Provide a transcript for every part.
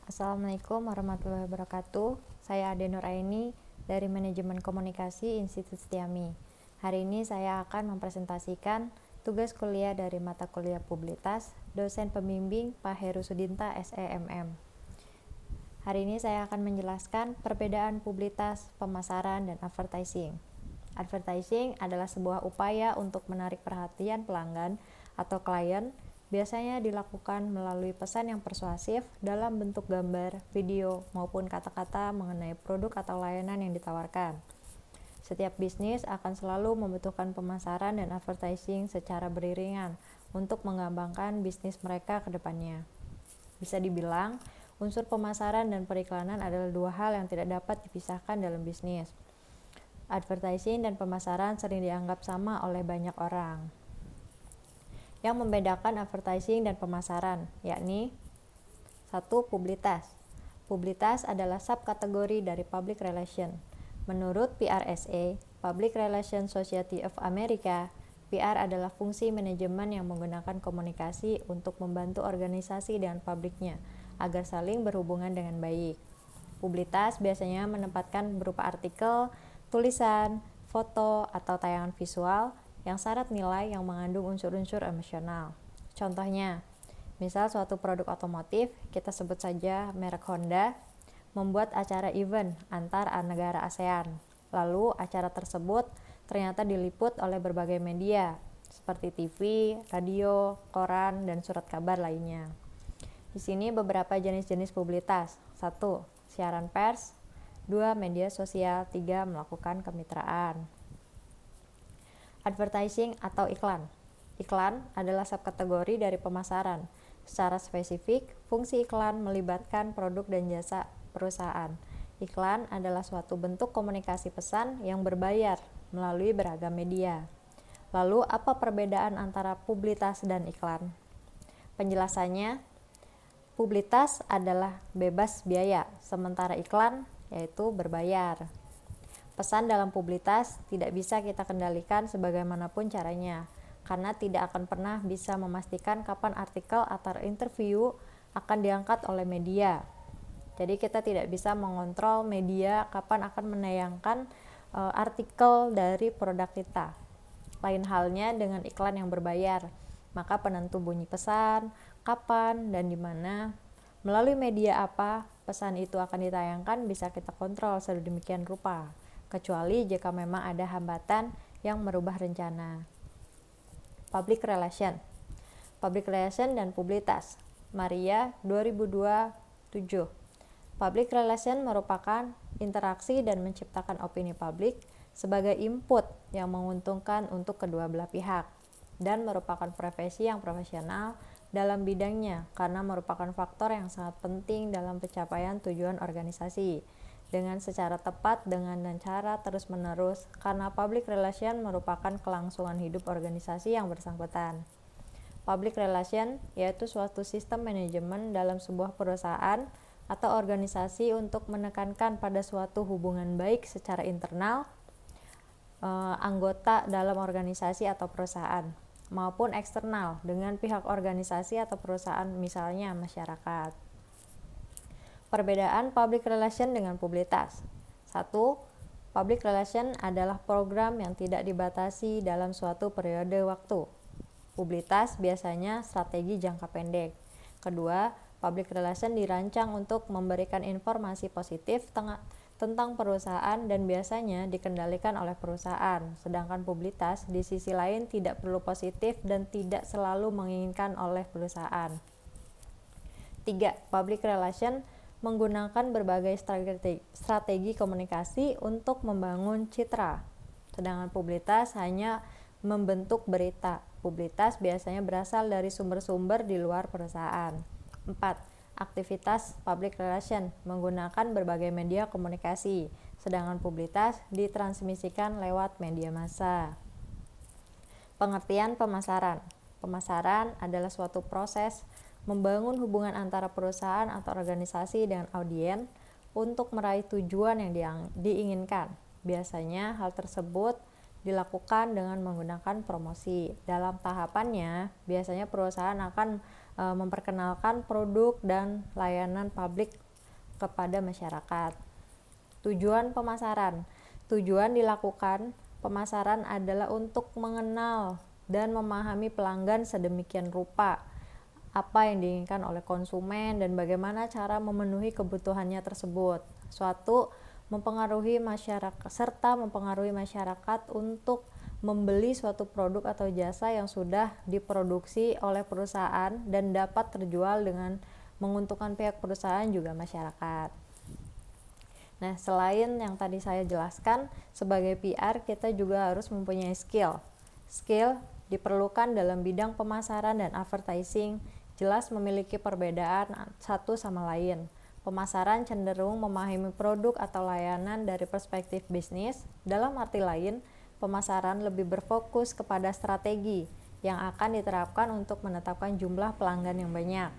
Assalamualaikum warahmatullahi wabarakatuh. Saya Ade Nuraini dari Manajemen Komunikasi Institut Setiami. Hari ini saya akan mempresentasikan tugas kuliah dari mata kuliah Publitas, dosen pembimbing Pak Heru Sudinta SEMM. Hari ini saya akan menjelaskan perbedaan publitas, pemasaran, dan advertising. Advertising adalah sebuah upaya untuk menarik perhatian pelanggan atau klien, biasanya dilakukan melalui pesan yang persuasif dalam bentuk gambar, video, maupun kata-kata mengenai produk atau layanan yang ditawarkan. Setiap bisnis akan selalu membutuhkan pemasaran dan advertising secara beriringan untuk mengembangkan bisnis mereka ke depannya. Bisa dibilang, unsur pemasaran dan periklanan adalah dua hal yang tidak dapat dipisahkan dalam bisnis. Advertising dan pemasaran sering dianggap sama oleh banyak orang. Yang membedakan advertising dan pemasaran, yakni 1. Publitas. Publitas adalah subkategori dari public relation. Menurut PRSA, Public Relations Society of America, PR adalah fungsi manajemen yang menggunakan komunikasi untuk membantu organisasi dan publiknya agar saling berhubungan dengan baik. Publitas biasanya menempatkan berupa artikel, tulisan, foto, atau tayangan visual yang syarat nilai yang mengandung unsur-unsur emosional. Contohnya, misal suatu produk otomotif, kita sebut saja merek Honda, membuat acara event antar negara ASEAN. Lalu acara tersebut ternyata diliput oleh berbagai media, seperti TV, radio, koran, dan surat kabar lainnya. Di sini beberapa jenis-jenis publitas. 1. Siaran pers. 2. Media sosial. 3. Melakukan kemitraan. Advertising atau iklan. Iklan adalah subkategori dari pemasaran. Secara spesifik, fungsi iklan melibatkan produk dan jasa perusahaan. Iklan adalah suatu bentuk komunikasi pesan yang berbayar melalui beragam media. Lalu, apa perbedaan antara publitas dan iklan? Penjelasannya, publitas adalah bebas biaya, sementara iklan yaitu berbayar. Pesan dalam publitas tidak bisa kita kendalikan sebagaimanapun caranya, karena tidak akan pernah bisa memastikan kapan artikel atau interview akan diangkat oleh media. Jadi kita tidak bisa mengontrol media kapan akan menayangkan artikel dari produk kita. Lain halnya dengan iklan yang berbayar, maka penentu bunyi pesan, kapan dan di mana, melalui media apa pesan itu akan ditayangkan bisa kita kontrol sedemikian rupa, kecuali jika memang ada hambatan yang merubah rencana. Public Relation. Public Relation dan Publitas. Maria 2027. Public Relation merupakan interaksi dan menciptakan opini publik sebagai input yang menguntungkan untuk kedua belah pihak dan merupakan profesi yang profesional dalam bidangnya karena merupakan faktor yang sangat penting dalam pencapaian tujuan organisasi dengan secara tepat dengan cara terus-menerus karena public relation merupakan kelangsungan hidup organisasi yang bersangkutan. Public relation yaitu suatu sistem manajemen dalam sebuah perusahaan atau organisasi untuk menekankan pada suatu hubungan baik secara internal anggota dalam organisasi atau perusahaan maupun eksternal dengan pihak organisasi atau perusahaan, misalnya masyarakat. Perbedaan public relation dengan publitas. 1. Public relation adalah program yang tidak dibatasi dalam suatu periode waktu. Publitas biasanya strategi jangka pendek. Kedua, public relation dirancang untuk memberikan informasi positif tentang perusahaan dan biasanya dikendalikan oleh perusahaan, sedangkan publitas di sisi lain tidak perlu positif dan tidak selalu menginginkan oleh perusahaan. 3. Public relation menggunakan berbagai strategi komunikasi untuk membangun citra, sedangkan publitas hanya membentuk berita. Publitas biasanya berasal dari sumber-sumber di luar perusahaan. 4. Aktivitas public relation menggunakan berbagai media komunikasi, sedangkan publitas ditransmisikan lewat media massa. Pengertian pemasaran. Pemasaran adalah suatu proses membangun hubungan antara perusahaan atau organisasi dengan audiens untuk meraih tujuan yang diinginkan. Biasanya hal tersebut dilakukan dengan menggunakan promosi. Dalam tahapannya, biasanya perusahaan akan memperkenalkan produk dan layanan publik kepada masyarakat. Tujuan pemasaran. Tujuan dilakukan pemasaran adalah untuk mengenal dan memahami pelanggan sedemikian rupa apa yang diinginkan oleh konsumen dan bagaimana cara memenuhi kebutuhannya tersebut. Suatu mempengaruhi masyarakat serta mempengaruhi masyarakat untuk membeli suatu produk atau jasa yang sudah diproduksi oleh perusahaan dan dapat terjual dengan menguntungkan pihak perusahaan juga masyarakat. Nah, selain yang tadi saya jelaskan, sebagai PR kita juga harus mempunyai skill. Skill diperlukan dalam bidang pemasaran dan advertising, jelas memiliki perbedaan satu sama lain. Pemasaran cenderung memahami produk atau layanan dari perspektif bisnis. Dalam arti lain, pemasaran lebih berfokus kepada strategi yang akan diterapkan untuk menetapkan jumlah pelanggan yang banyak.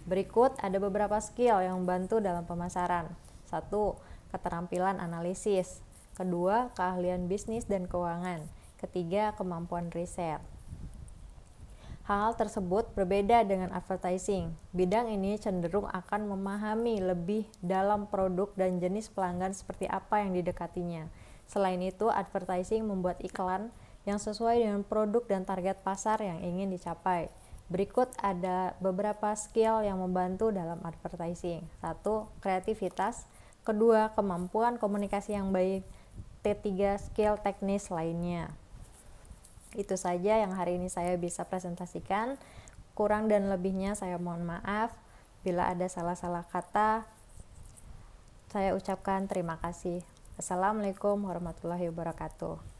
Berikut ada beberapa skill yang membantu dalam pemasaran. 1. Keterampilan analisis. 2. Keahlian bisnis dan keuangan. 3. Kemampuan riset. Hal tersebut berbeda dengan advertising. Bidang ini cenderung akan memahami lebih dalam produk dan jenis pelanggan seperti apa yang didekatinya. Selain itu, advertising membuat iklan yang sesuai dengan produk dan target pasar yang ingin dicapai. Berikut ada beberapa skill yang membantu dalam advertising. 1. Kreativitas. 2. Kemampuan komunikasi yang baik. 3. Skill teknis lainnya. Itu saja yang hari ini saya bisa presentasikan. Kurang dan lebihnya saya mohon maaf. Bila ada salah-salah kata, saya ucapkan terima kasih. Assalamualaikum warahmatullahi wabarakatuh.